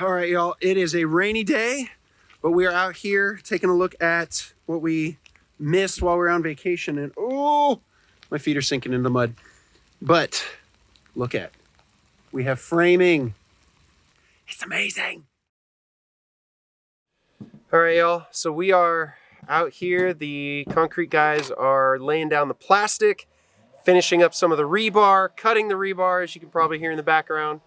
All right, y'all, it is a rainy day, but we are out here taking a look at what we missed while we were on vacation, and oh, my feet are sinking in the mud. But look at, we have framing. It's amazing. All right, y'all, so we are out here. The concrete guys are laying down the plastic, finishing up some of the rebar, cutting the rebar, as you can probably hear in the background.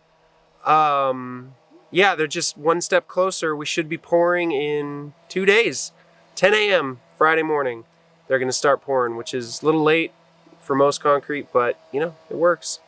Yeah, they're just one step closer. We should be pouring in 2 days. 10 a.m. Friday morning, they're gonna start pouring, which is a little late for most concrete, but you know, it works.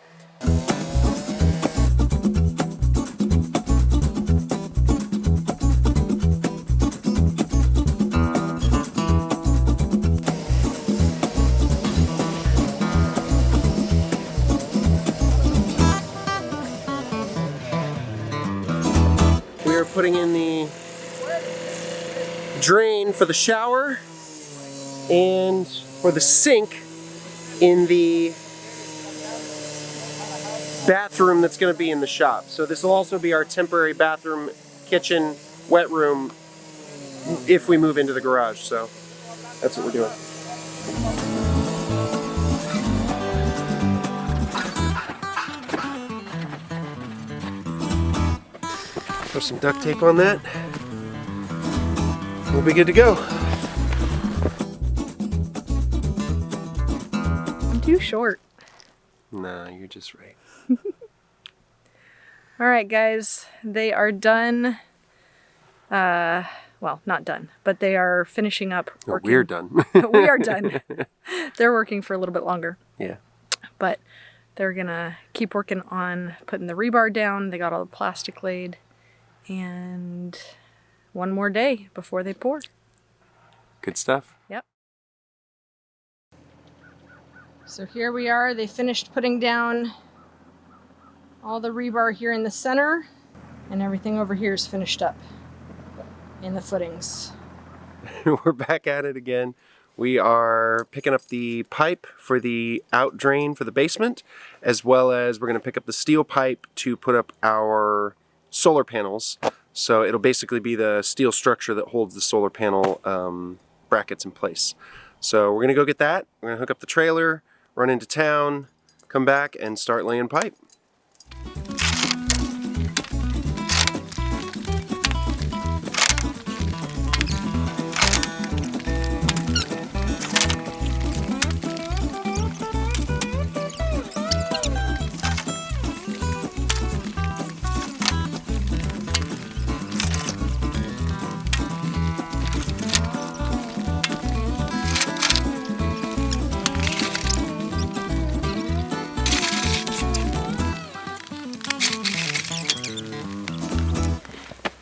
We are putting in the drain for the shower and for the sink in the bathroom that's going to be in the shop. So this will also be our temporary bathroom, kitchen, wet room if we move into the garage. So that's what we're doing. Throw some duct tape on that. We'll be good to go. I'm too short. Nah, you're just right. All right, guys, they are done. Well, not done, but they are finishing up working. Oh, we're done. We are done. They're working for a little bit longer. Yeah. But they're gonna keep working on putting the rebar down. They got all the plastic laid. And one more day before they pour. Good stuff. Yep. So here we are. They finished putting down all the rebar here in the center, and everything over here is finished up in the footings. We're back at it again. We are picking up the pipe for the out drain for the basement, as well as we're going to pick up the steel pipe to put up our solar panels. So it'll basically be the steel structure that holds the solar panel brackets in place. So we're gonna go get that. We're gonna hook up the trailer, run into town, come back and start laying pipe.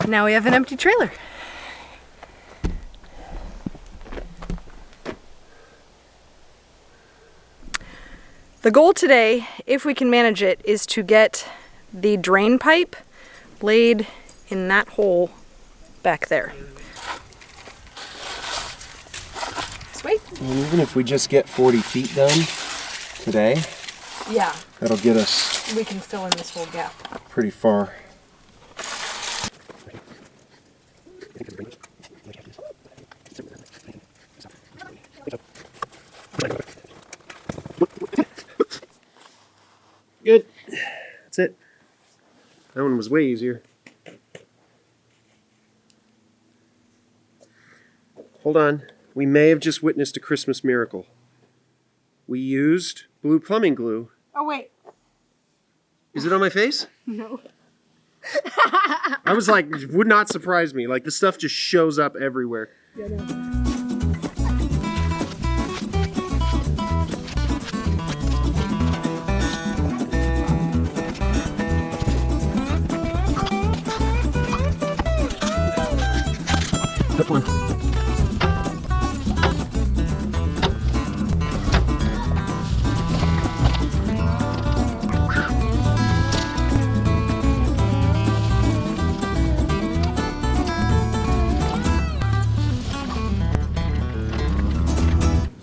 Now we have an empty trailer. The goal today, if we can manage it, is to get the drain pipe laid in that hole back there. Sweet. And even if we just get 40 feet done today, Yeah, that'll get us we can fill in this whole gap. pretty far. Good. That's it. That one was way easier. Hold on. We may have just witnessed a Christmas miracle. We used blue plumbing glue. Oh, wait. Is it on my face? No. I was like, it would not surprise me. Like, the stuff just shows up everywhere. Yeah, no. Put one.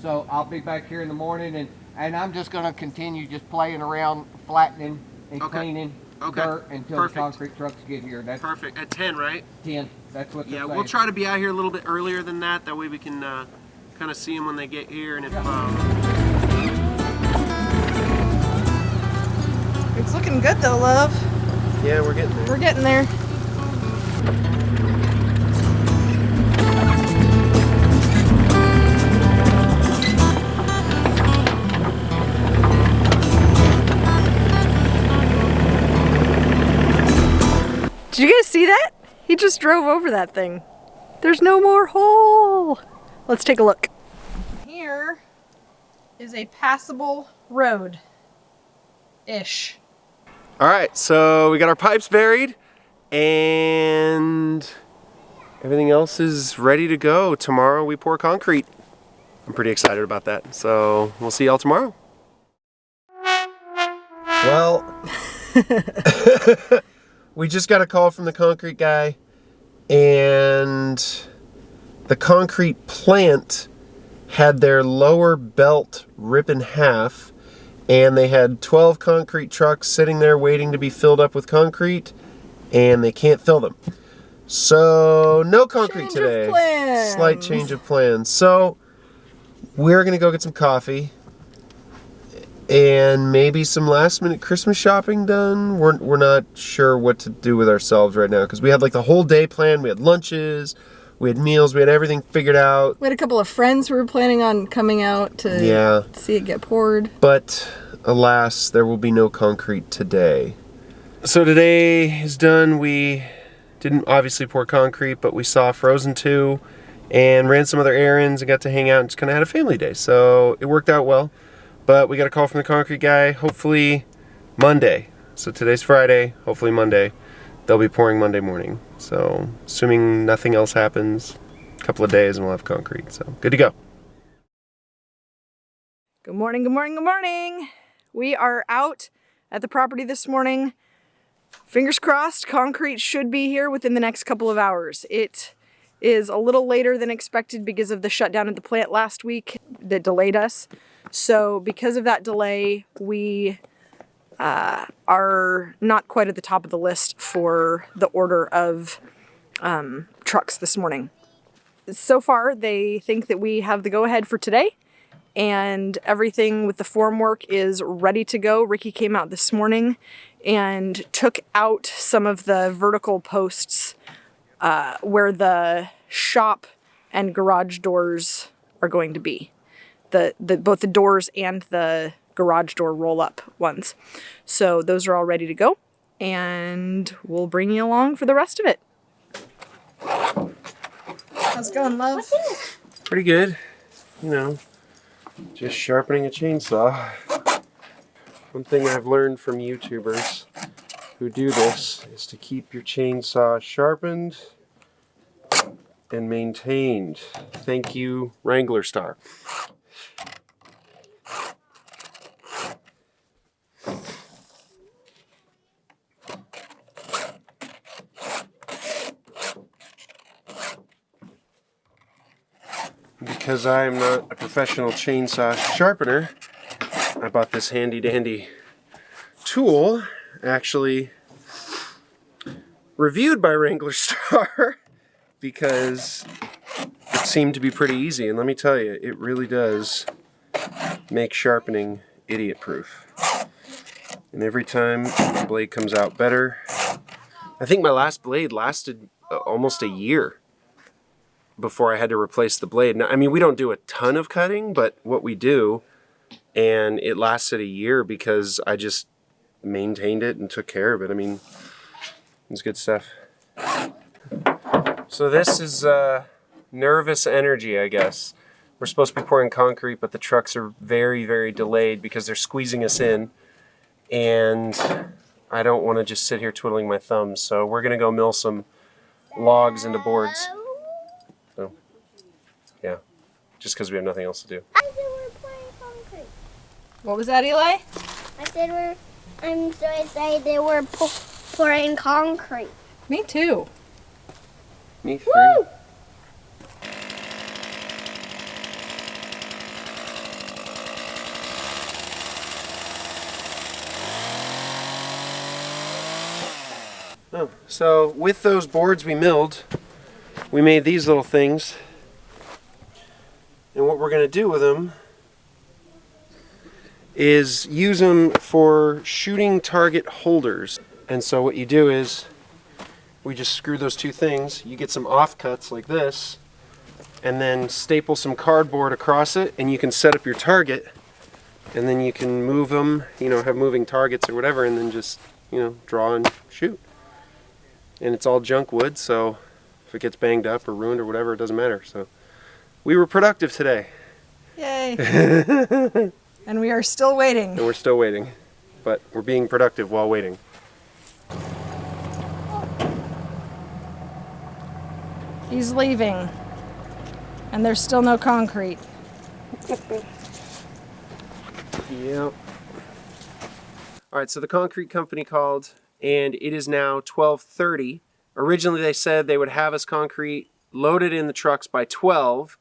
So I'll be back here in the morning, and I'm just going to continue just playing around, flattening and Okay. cleaning. start until the concrete trucks get here. That's perfect. At 10, right? 10. That's what they're saying. We'll try to be out here a little bit earlier than that. That way we can kind of see them when they get here. And if It's looking good though, love. yeah, we're getting there. We're getting there. Did you guys see that? He just drove over that thing. There's no more hole. Let's take a look. Here is a passable road-ish. All right, so we got our pipes buried and everything else is ready to go. Tomorrow we pour concrete. I'm pretty excited about that. So we'll see y'all tomorrow. Well, we just got a call from the concrete guy, and the concrete plant had their lower belt rip in half, and they had 12 concrete trucks sitting there waiting to be filled up with concrete, and they can't fill them. So no concrete today. Slight change of plans. So we're gonna go get some coffee and maybe some last minute Christmas shopping done. We're not sure what to do with ourselves right now because we had like the whole day planned. We had lunches, we had meals, we had everything figured out. We had a couple of friends who were planning on coming out to see it get poured. But alas, there will be no concrete today. So today is done. We didn't obviously pour concrete, but we saw Frozen 2 and ran some other errands and got to hang out and just kind of had a family day. So it worked out well. But we got a call from the concrete guy, hopefully Monday. So today's Friday, hopefully Monday. They'll be pouring Monday morning. So assuming nothing else happens, a couple of days and we'll have concrete. So good to go. Good morning, good morning, good morning. We are out at the property this morning. Fingers crossed, concrete should be here within the next couple of hours. It is a little later than expected because of the shutdown at the plant last week that delayed us. So because of that delay, we are not quite at the top of the list for the order of trucks this morning. So far, they think that we have the go-ahead for today, and everything with the formwork is ready to go. Ricky came out this morning and took out some of the vertical posts where the shop and garage doors are going to be. Both the doors and the garage door roll-up ones. So those are all ready to go, and we'll bring you along for the rest of it. How's it going, love? Pretty good. You know, just sharpening a chainsaw. One thing I've learned from YouTubers who do this is to keep your chainsaw sharpened and maintained. Thank you, Wrangler Star. Because I'm not a professional chainsaw sharpener, I bought this handy dandy tool, actually reviewed by Wrangler Star, because it seemed to be pretty easy. And let me tell you, it really does make sharpening idiot proof. And every time the blade comes out better. I think my last blade lasted almost a year before I had to replace the blade. Now, I mean, we don't do a ton of cutting, but what we do, and it lasted a year because I just maintained it and took care of it. I mean, it's good stuff. So this is nervous energy, I guess. We're supposed to be pouring concrete, but the trucks are very, very delayed because they're squeezing us in. And I don't want to just sit here twiddling my thumbs. So we're going to go mill some logs into boards. So, yeah, just because we have nothing else to do. I said we're pouring concrete. What was that, Eli? I'm so excited that we're pouring concrete. Me too. Me three. Woo! Oh, so with those boards we milled, we made these little things. And what we're going to do with them is use them for shooting target holders. And so what you do is we just screw those two things. You get some offcuts like this, and then staple some cardboard across it, and you can set up your target, and then you can move them, you know, have moving targets or whatever, and then just, you know, draw and shoot. And it's all junk wood, so if it gets banged up or ruined or whatever, it doesn't matter. So we were productive today. Yay. And we are still waiting. And we're still waiting, but we're being productive while waiting. He's leaving. And there's still no concrete. Yep. All right, so the concrete company called, and it is now 12:30. Originally they said they would have us concrete loaded in the trucks by 12,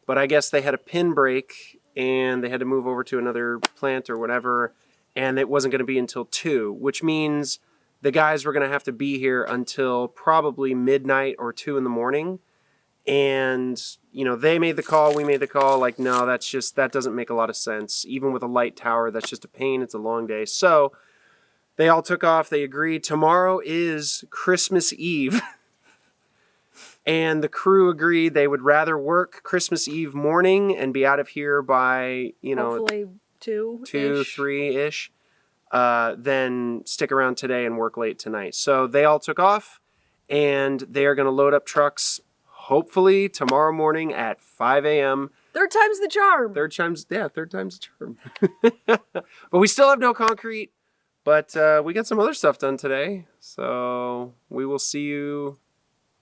but I guess they had a pin break and they had to move over to another plant or whatever, and it wasn't going to be until 2, which means the guys were going to have to be here until probably midnight or 2 in the morning. And, you know, they made the call, we made the call, like, no, that doesn't make a lot of sense. Even with a light tower, that's just a pain, it's a long day. So they all took off, they agreed. Tomorrow is Christmas Eve. And the crew agreed they would rather work Christmas Eve morning and be out of here by, you know, hopefully 2, 3-ish, than stick around today and work late tonight. So they all took off, and they are going to load up trucks hopefully tomorrow morning at 5 a.m. Third time's the charm. Third time's the charm. But we still have no concrete, but we got some other stuff done today. So we will see you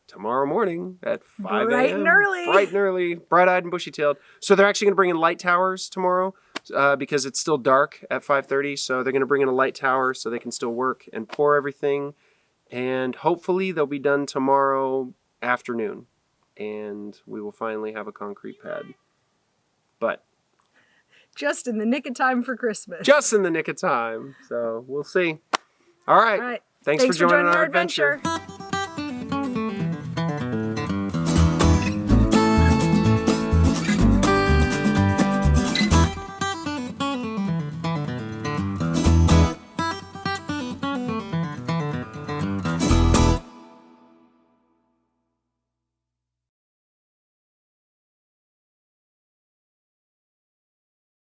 tomorrow morning at 5 a.m. Bright and early. Bright and early, bright-eyed and bushy-tailed. So they're actually going to bring in light towers tomorrow because it's still dark at 5:30. So they're going to bring in a light tower so they can still work and pour everything. And hopefully they'll be done tomorrow afternoon. And we will finally have a concrete pad. But just in the nick of time for Christmas. Just in the nick of time. So we'll see. All right. All right. Thanks for joining our adventure.